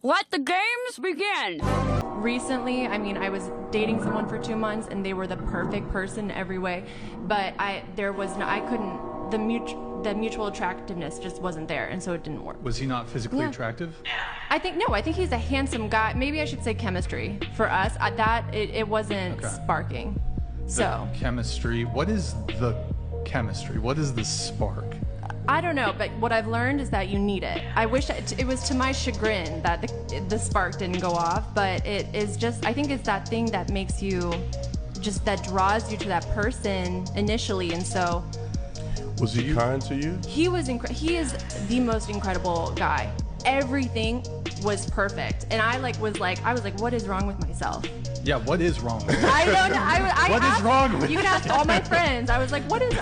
Let the games begin! Recently, I mean, I was dating someone for 2 months and they were the perfect person in every way, but the mutual attractiveness just wasn't there, and so it didn't work. Was he not physically attractive? I think he's a handsome guy. Maybe I should say chemistry. For us, it wasn't sparking. So chemistry. What is the chemistry? What is the spark? I don't know, but what I've learned is that you need it. I wish it was to my chagrin that the spark didn't go off, but it is just, I think it's that thing that makes you, just that draws you to that person initially, and so. Was he kind to you? He he is the most incredible guy. Everything was perfect, and I was like, what is wrong with myself? Yeah, what is wrong with you? I don't know. What is wrong with you? You can ask all my friends. I was like, what is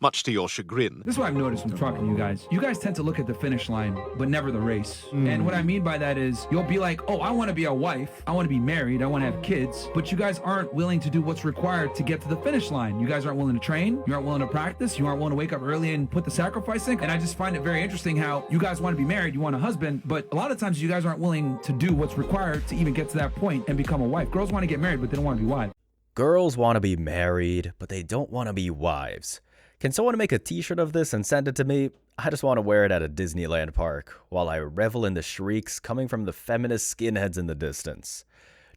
Much to your chagrin. This is what I've noticed from talking to you guys. You guys tend to look at the finish line, but never the race. And what I mean by that is you'll be like, oh, I want to be a wife. I want to be married. I want to have kids. But you guys aren't willing to do what's required to get to the finish line. You guys aren't willing to train. You aren't willing to practice. You aren't willing to wake up early and put the sacrifice in. And I just find it very interesting how you guys want to be married. You want a husband. But a lot of times you guys aren't willing to do what's required to even get to that point and become a wife. Girls want to get married, but they don't want to be wives. Girls want to be married, but they don't want to be wives. Can someone make a t-shirt of this and send it to me? I just want to wear it at a Disneyland park while I revel in the shrieks coming from the feminist skinheads in the distance.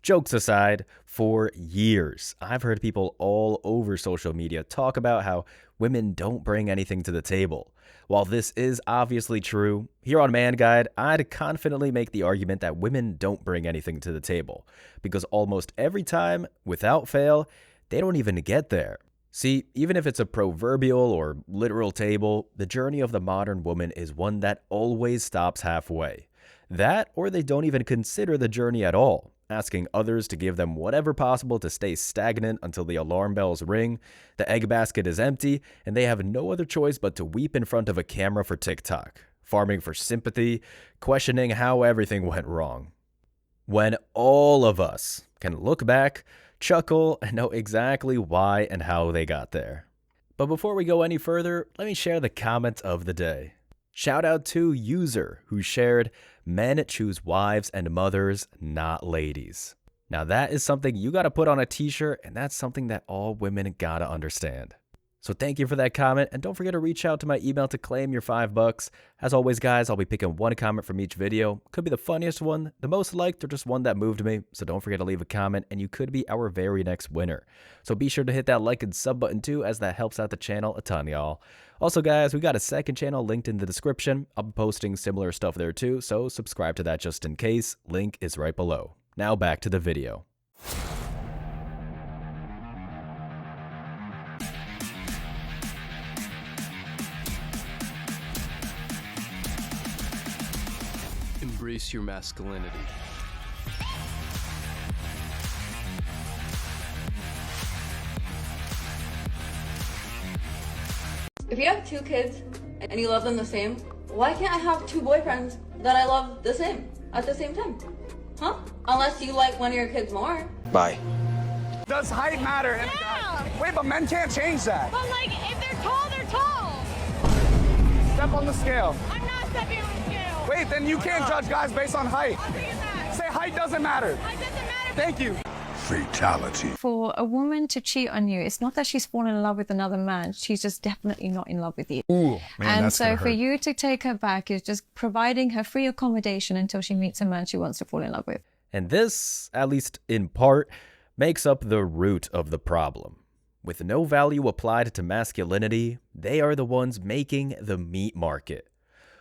Jokes aside, for years, I've heard people all over social media talk about how women don't bring anything to the table. While this is obviously true, here on Man Guide, I'd confidently make the argument that women don't bring anything to the table, because almost every time, without fail, they don't even get there. See, even if it's a proverbial or literal table, the journey of the modern woman is one that always stops halfway. That, or they don't even consider the journey at all, asking others to give them whatever possible to stay stagnant until the alarm bells ring, the egg basket is empty, and they have no other choice but to weep in front of a camera for TikTok, farming for sympathy, questioning how everything went wrong. When all of us can look back, chuckle, and know exactly why and how they got there. But before we go any further, let me share the comment of the day. Shout out to User, who shared, "Men choose wives and mothers, not ladies." Now that is something you gotta put on a t-shirt, and that's something that all women gotta understand. So thank you for that comment, and don't forget to reach out to my email to claim your $5. As always, guys, I'll be picking one comment from each video. Could be the funniest one, the most liked, or just one that moved me. So don't forget to leave a comment, and you could be our very next winner. So be sure to hit that like and sub button too, as that helps out the channel a ton, y'all. Also, guys, we got a second channel linked in the description. I'll be posting similar stuff there too, so subscribe to that just in case. Link is right below. Now back to the video. Embrace your masculinity. If you have 2 kids and you love them the same, why can't I have 2 boyfriends that I love the same at the same time? Huh? Unless you like one of your kids more. Bye. Does height matter? Yeah. Wait, but men can't change that. But like, if they're tall, they're tall. Step on the scale. I'm not stepping on the scale. Wait, then you can't judge guys based on height. I'll forget that. Say height doesn't matter. It doesn't matter. Thank you. Fatality. For a woman to cheat on you, it's not that she's fallen in love with another man. She's just definitely not in love with you. Ooh, man, and so for you to take her back is just providing her free accommodation until she meets a man she wants to fall in love with. And this, at least in part, makes up the root of the problem. With no value applied to masculinity, they are the ones making the meat market.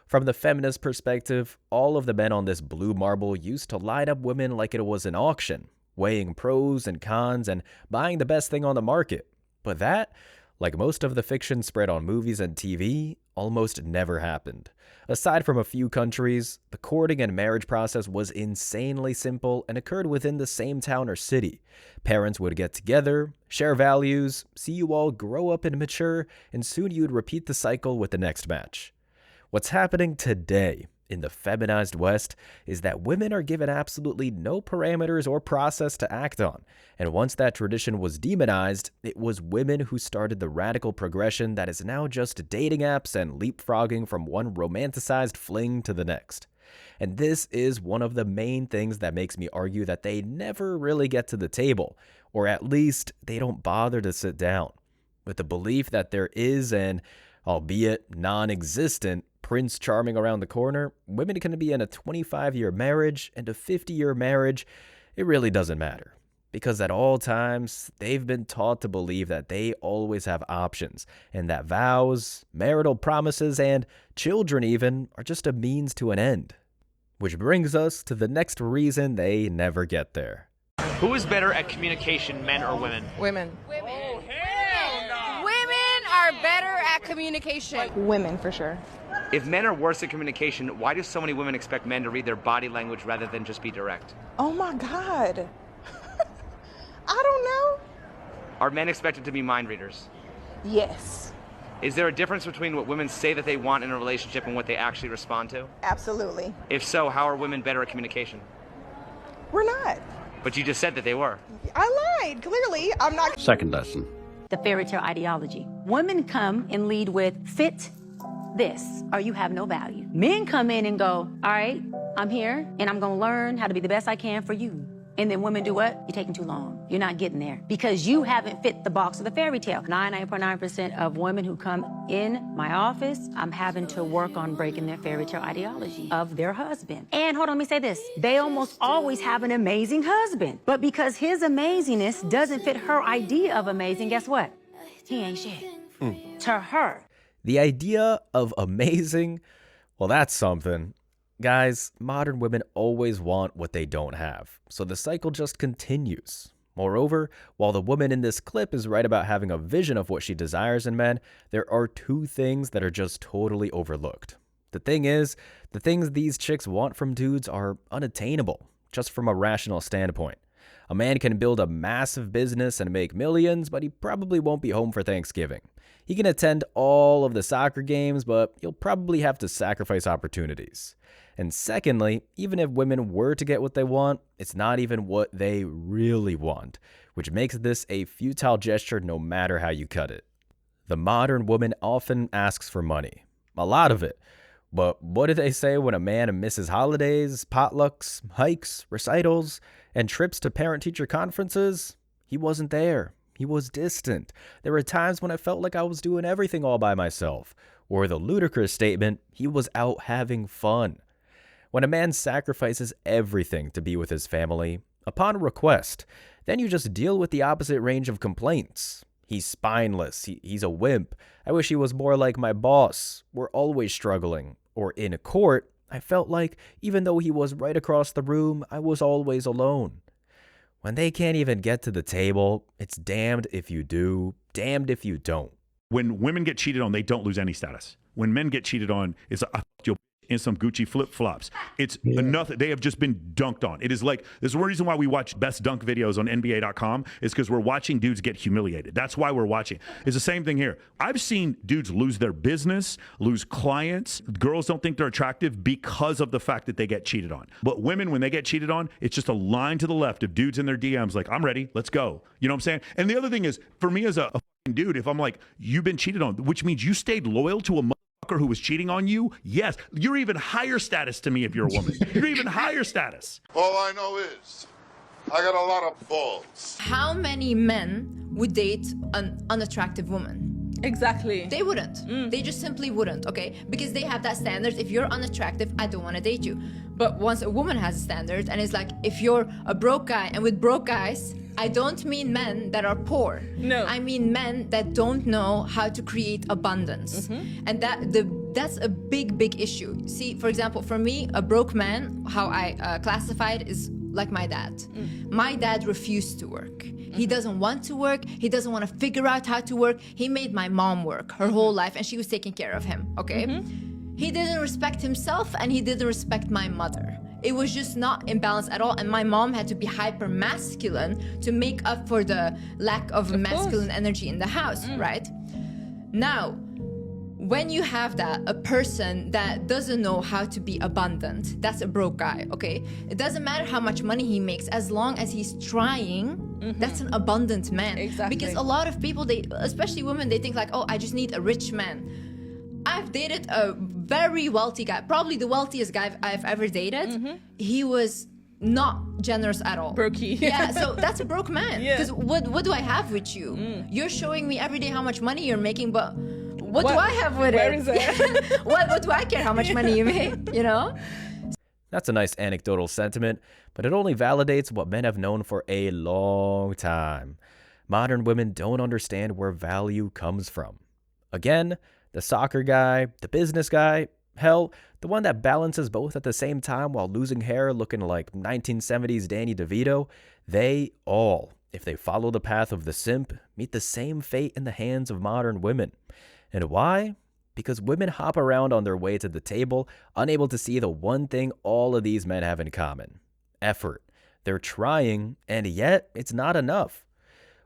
From the feminist perspective, all of the men on this blue marble used to line up women like it was an auction, weighing pros and cons and buying the best thing on the market. But that, like most of the fiction spread on movies and TV, almost never happened. Aside from a few countries, the courting and marriage process was insanely simple and occurred within the same town or city. Parents would get together, share values, see you all grow up and mature, and soon you'd repeat the cycle with the next match. What's happening today in the feminized West is that women are given absolutely no parameters or process to act on. And once that tradition was demonized, it was women who started the radical progression that is now just dating apps and leapfrogging from one romanticized fling to the next. And this is one of the main things that makes me argue that they never really get to the table, or at least they don't bother to sit down. With the belief that there is an, albeit non-existent, Prince Charming around the corner, women can be in a 25-year marriage and a 50-year marriage. It really doesn't matter. Because at all times, they've been taught to believe that they always have options, and that vows, marital promises, and children even are just a means to an end. Which brings us to the next reason they never get there. Who is better at communication, men or women? Women. Women. Oh, hell no! Women are better at communication. Women, for sure. If men are worse at communication, why do so many women expect men to read their body language rather than just be direct? Oh my God. I don't know. Are men expected to be mind readers? Yes. Is there a difference between what women say that they want in a relationship and what they actually respond to? Absolutely. If so, how are women better at communication? We're not. But you just said that they were. I lied, clearly. I'm not. Second lesson. The fairy tale ideology. Women come and lead with fit this, or you have no value. Men come in and go, all right, I'm here and I'm gonna learn how to be the best I can for you. And then women do what? You're taking too long. You're not getting there because you haven't fit the box of the fairy tale. 99.9% of women who come in my office, I'm having to work on breaking their fairy tale ideology of their husband. And hold on, let me say this. They almost always have an amazing husband. But because his amazingness doesn't fit her idea of amazing, guess what? He ain't shit. To her. The idea of amazing, well, that's something. Guys, modern women always want what they don't have, so the cycle just continues. Moreover, while the woman in this clip is right about having a vision of what she desires in men, there are two things that are just totally overlooked. The thing is, the things these chicks want from dudes are unattainable, just from a rational standpoint. A man can build a massive business and make millions, but he probably won't be home for Thanksgiving. He can attend all of the soccer games, but he'll probably have to sacrifice opportunities. And secondly, even if women were to get what they want, it's not even what they really want, which makes this a futile gesture no matter how you cut it. The modern woman often asks for money. A lot of it. But what do they say when a man misses holidays, potlucks, hikes, recitals, and trips to parent-teacher conferences? He wasn't there. He was distant. There were times when I felt like I was doing everything all by myself. Or the ludicrous statement, he was out having fun. When a man sacrifices everything to be with his family, upon request, then you just deal with the opposite range of complaints. He's spineless. He's a wimp. I wish he was more like my boss. We're always struggling. Or in a court, I felt like even though he was right across the room, I was always alone. When they can't even get to the table, it's damned if you do, damned if you don't. When women get cheated on, they don't lose any status. When men get cheated on, it's I fucked your in some Gucci flip-flops. It's nothing. They have just been dunked on. It is like, there's one reason why we watch best dunk videos on NBA.com is because we're watching dudes get humiliated. That's why we're watching. It's the same thing here. I've seen dudes lose their business, lose clients. Girls don't think they're attractive because of the fact that they get cheated on. But women, when they get cheated on, it's just a line to the left of dudes in their DMs like, I'm ready, let's go. You know what I'm saying? And the other thing is, for me as a dude, if I'm like, you've been cheated on, which means you stayed loyal to a who was cheating on you, yes, you're even higher status to me if you're a woman. You're even higher status. All I know is I got a lot of balls. How many men would date an unattractive woman? Exactly. They wouldn't. They just simply wouldn't, okay? Because they have that standard. If you're unattractive, I don't want to date you. But once a woman has a standard, and it's like, if you're a broke guy, and with broke guys, I don't mean men that are poor. No. I mean men that don't know how to create abundance. And that's a big, big issue. See, for example, for me, a broke man, how I classify it is like my dad. My dad refused to work. He doesn't want to work. He doesn't want to figure out how to work. He made my mom work her whole life, and she was taking care of him, okay? He didn't respect himself, and he didn't respect my mother. It was just not in balance at all, and my mom had to be hyper masculine to make up for the lack of masculine energy in the house, right? Now, when you have that, a person that doesn't know how to be abundant, that's a broke guy, okay? It doesn't matter how much money he makes, as long as he's trying, that's an abundant man. Exactly. Because a lot of people, especially women, they think like, oh, I just need a rich man. I've dated a very wealthy guy, probably the wealthiest guy I've ever dated. He was not generous at all. Brokey. Yeah, so that's a broke man. Yeah. Because what do I have with you? You're showing me every day how much money you're making, but what do I have with where it? is it? what do I care how much money you make, you know? That's a nice anecdotal sentiment, but it only validates what men have known for a long time. Modern women don't understand where value comes from. Again, the soccer guy, the business guy, hell, the one that balances both at the same time while losing hair looking like 1970s Danny DeVito, they all, if they follow the path of the simp, meet the same fate in the hands of modern women. And why? Because women hop around on their way to the table, unable to see the one thing all of these men have in common: effort. They're trying, and yet it's not enough.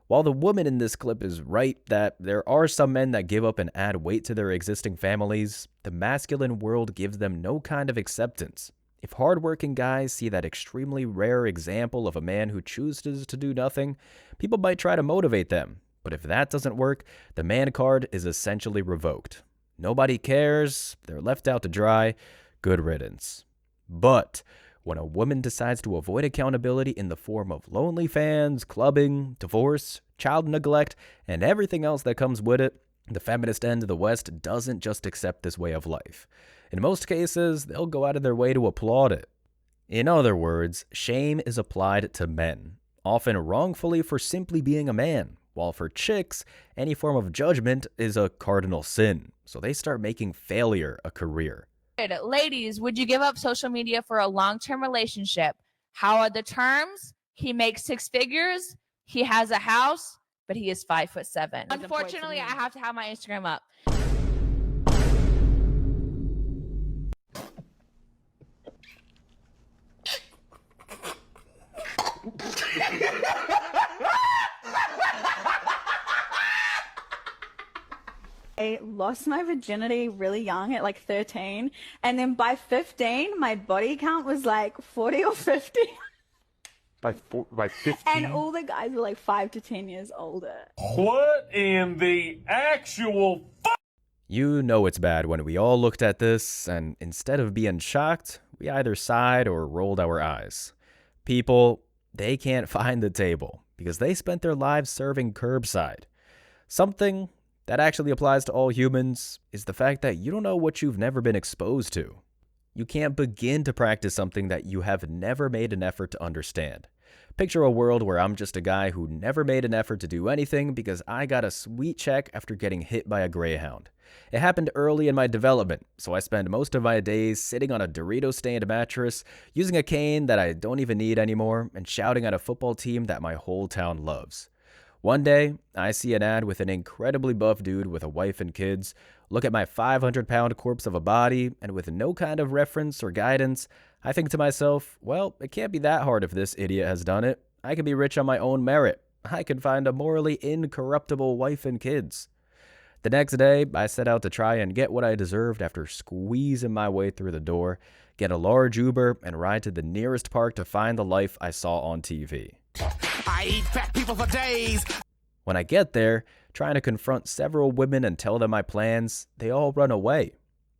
While the woman in this clip is right that there are some men that give up and add weight to their existing families, the masculine world gives them no kind of acceptance. If hardworking guys see that extremely rare example of a man who chooses to do nothing, people might try to motivate them. But if that doesn't work, the man card is essentially revoked. Nobody cares, they're left out to dry, good riddance. But when a woman decides to avoid accountability in the form of lonely fans, clubbing, divorce, child neglect, and everything else that comes with it, the feminist end of the West doesn't just accept this way of life. In most cases, they'll go out of their way to applaud it. In other words, shame is applied to men, often wrongfully for simply being a man, while for chicks, any form of judgment is a cardinal sin, so they start making failure a career. Ladies, would you give up social media for a long-term relationship? How are the terms? He makes 6 figures. He has a house, but he is 5'7". Unfortunately, I have to have my Instagram up. I lost my virginity really young at like 13, and then by 15 my body count was like 40 or 50. By 15? And all the guys were like 5 to 10 years older. What in the actual You know it's bad when we all looked at this, and instead of being shocked, we either sighed or rolled our eyes. People, they can't find the table because they spent their lives serving curbside. Something that actually applies to all humans is the fact that you don't know what you've never been exposed to. You can't begin to practice something that you have never made an effort to understand. Picture a world where I'm just a guy who never made an effort to do anything because I got a sweet check after getting hit by a greyhound. It happened early in my development, so I spend most of my days sitting on a Dorito-stained mattress, using a cane that I don't even need anymore, and shouting at a football team that my whole town loves. One day, I see an ad with an incredibly buff dude with a wife and kids, look at my 500-pound corpse of a body, and with no kind of reference or guidance, I think to myself, well, it can't be that hard if this idiot has done it. I can be rich on my own merit. I can find a morally incorruptible wife and kids. The next day, I set out to try and get what I deserved after squeezing my way through the door, get a large Uber, and ride to the nearest park to find the life I saw on TV. I eat fat people for days. When I get there, trying to confront several women and tell them my plans, they all run away.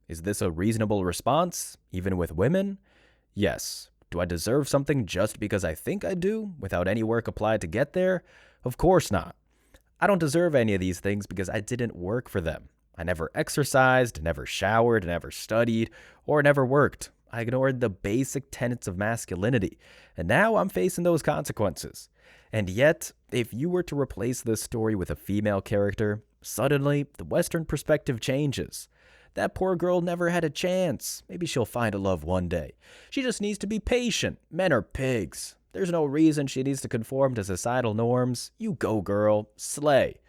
Is this a reasonable response, even with women? Yes. Do I deserve something just because I think I do, without any work applied to get there? Of course not. I don't deserve any of these things because I didn't work for them. I never exercised, never showered, never studied, or never worked. I ignored the basic tenets of masculinity, and now I'm facing those consequences. And yet, if you were to replace this story with a female character, suddenly the Western perspective changes. That poor girl never had a chance. Maybe she'll find a love one day. She just needs to be patient. Men are pigs. There's no reason she needs to conform to societal norms. You go, girl. Slay.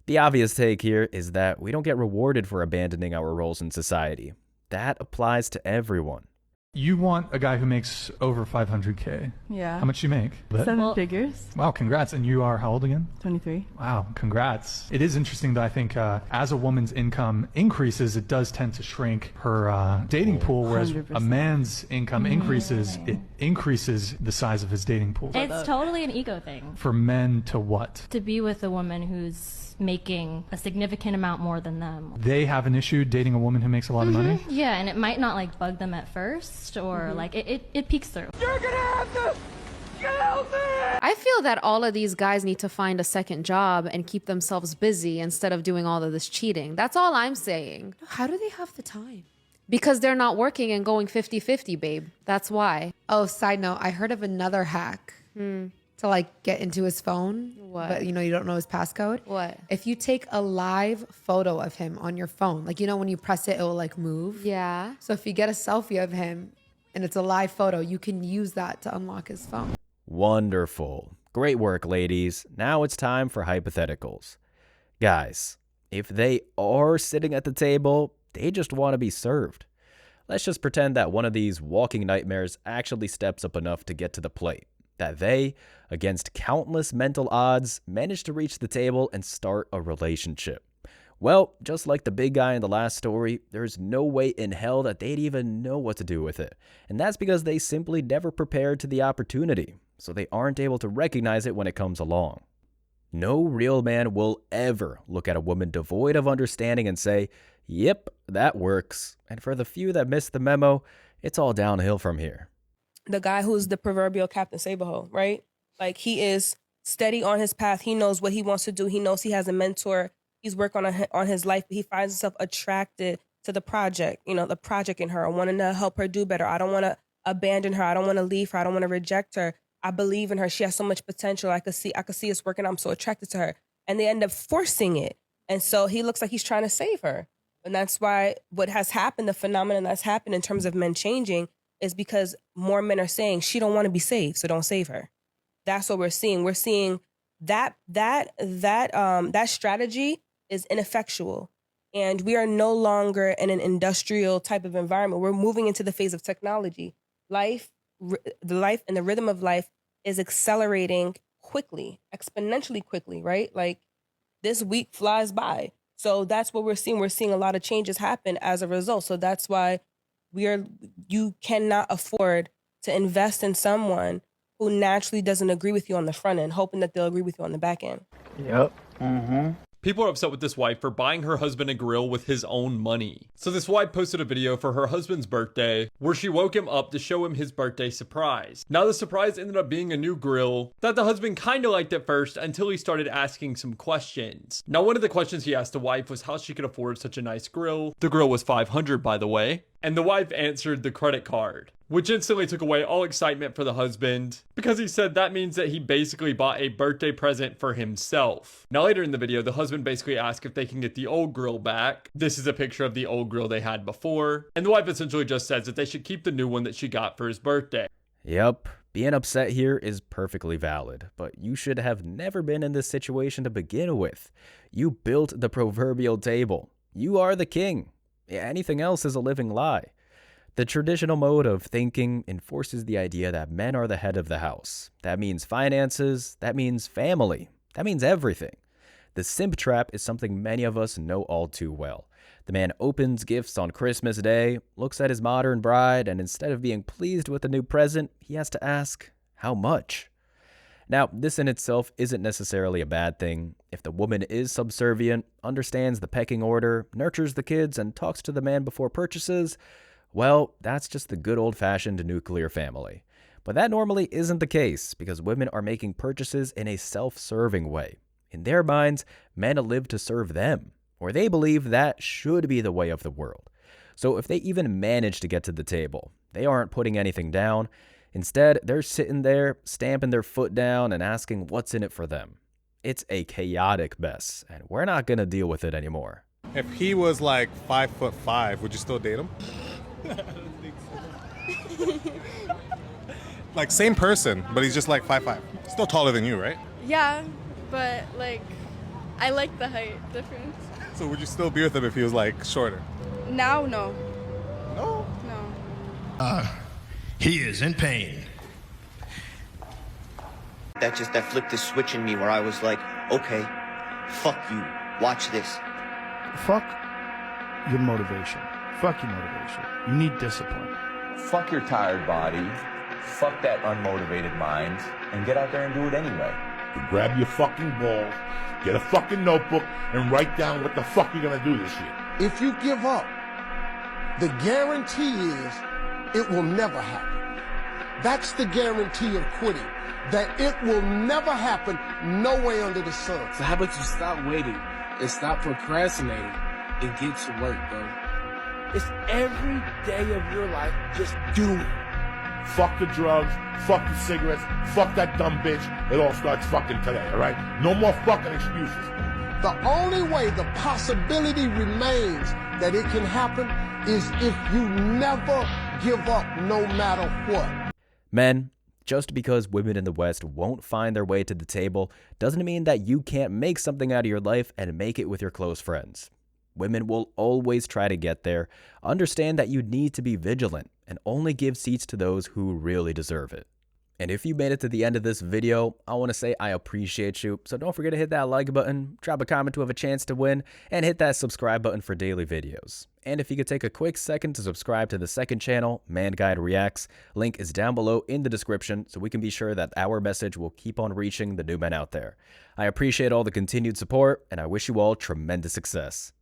The obvious take here is that we don't get rewarded for abandoning our roles in society. That applies to everyone. You want a guy who makes over 500K. Yeah. How much you make? 7 figures. Wow, congrats. And you are how old again? 23. Wow, congrats. It is interesting that I think as a woman's income increases, it does tend to shrink her dating pool, whereas 100%. a man's income increases, it increases the size of his dating pool. It's totally an ego thing. For men to what? To be with a woman who's making a significant amount more than them. They have an issue dating a woman who makes a lot of money? Yeah, and it might not like bug them at first, or like it peeks through. You're gonna have to kill me! I feel that all of these guys need to find a second job and keep themselves busy instead of doing all of this cheating. That's all I'm saying. How do they have the time? Because they're not working and going 50-50, babe. That's why. Oh, side note, I heard of another hack. To like get into his phone. What? But you know, you don't know his passcode. What? If you take a live photo of him on your phone, like, you know, when you press it, it will like move. Yeah. So if you get a selfie of him and it's a live photo, you can use that to unlock his phone. Wonderful. Great work, ladies. Now it's time for hypotheticals. Guys, if they are sitting at the table, they just want to be served. Let's just pretend that one of these walking nightmares actually steps up enough to get to the plate. That they, against countless mental odds, managed to reach the table and start a relationship. Well, just like the big guy in the last story, there's no way in hell that they'd even know what to do with it. And that's because they simply never prepared to the opportunity, so they aren't able to recognize it when it comes along. No real man will ever look at a woman devoid of understanding and say, yep, that works. And for the few that missed the memo, it's all downhill from here. The guy who's the proverbial Captain Save-A-Hoe, right? Like, he is steady on his path. He knows what he wants to do. He knows he has a mentor. He's working on his life, but he finds himself attracted to the project, you know, the project in her, wanting to help her do better. I don't want to abandon her. I don't want to leave her. I don't want to reject her. I believe in her. She has so much potential. I could see us working. I'm so attracted to her. And they end up forcing it. And so he looks like he's trying to save her. And that's why what has happened, the phenomenon that's happened in terms of men changing, is because more men are saying she don't want to be saved, so don't save her. That's what we're seeing. We're seeing that strategy is ineffectual, and we are no longer in an industrial type of environment. We're moving into the phase of technology. The life and the rhythm of life is accelerating quickly, exponentially quickly, right? Like, this week flies by. So that's what we're seeing. We're seeing a lot of changes happen as a result. So that's why you cannot afford to invest in someone who naturally doesn't agree with you on the front end, hoping that they'll agree with you on the back end. Yep. People are upset with this wife for buying her husband a grill with his own money. So this wife posted a video for her husband's birthday where she woke him up to show him his birthday surprise. Now the surprise ended up being a new grill that the husband kind of liked at first until he started asking some questions. Now one of the questions he asked the wife was how she could afford such a nice grill. The grill was $500, by the way. And the wife answered the credit card, which instantly took away all excitement for the husband because he said that means that he basically bought a birthday present for himself. Now later in the video, the husband basically asked if they can get the old grill back. This is a picture of the old grill they had before. And the wife essentially just says that they should keep the new one that she got for his birthday. Yep, being upset here is perfectly valid, but you should have never been in this situation to begin with. You built the proverbial table. You are the king. Anything else is a living lie. The traditional mode of thinking enforces the idea that men are the head of the house. That means finances, that means family, that means everything. The simp trap is something many of us know all too well. The man opens gifts on Christmas Day, looks at his modern bride, and instead of being pleased with the new present, he has to ask, how much? Now, this in itself isn't necessarily a bad thing. If the woman is subservient, understands the pecking order, nurtures the kids, and talks to the man before purchases, well, that's just the good old-fashioned nuclear family. But that normally isn't the case because women are making purchases in a self-serving way. In their minds, men live to serve them, or they believe that should be the way of the world. So if they even manage to get to the table, they aren't putting anything down. Instead, they're sitting there, stamping their foot down and asking what's in it for them. It's a chaotic mess, and we're not going to deal with it anymore. If he was like 5'5", would you still date him? I don't think so. Like, same person, but he's just like 5'5". Still taller than you, right? Yeah, but like, I like the height difference. So would you still be with him if he was like shorter? Now, no. No? No. He is in pain. That flipped the switch in me where I was like, okay, fuck you. Watch this. Fuck your motivation. Fuck your motivation. You need discipline. Fuck your tired body. Fuck that unmotivated mind. And get out there and do it anyway. You grab your fucking balls, get a fucking notebook, and write down what the fuck you're gonna do this year. If you give up, the guarantee is it will never happen. That's the guarantee of quitting. That it will never happen no way under the sun. So how about you stop waiting and stop procrastinating and get to work, bro? It's every day of your life, just do it. Fuck the drugs, fuck the cigarettes, fuck that dumb bitch. It all starts fucking today, all right? No more fucking excuses. The only way the possibility remains that it can happen is if you never give up no matter what. Men, just because women in the West won't find their way to the table doesn't mean that you can't make something out of your life and make it with your close friends. Women will always try to get there. Understand that you need to be vigilant and only give seats to those who really deserve it. And if you made it to the end of this video, I want to say I appreciate you. So don't forget to hit that like button, drop a comment to have a chance to win, and hit that subscribe button for daily videos. And if you could take a quick second to subscribe to the second channel, Man Guide Reacts, link is down below in the description so we can be sure that our message will keep on reaching the new men out there. I appreciate all the continued support, and I wish you all tremendous success.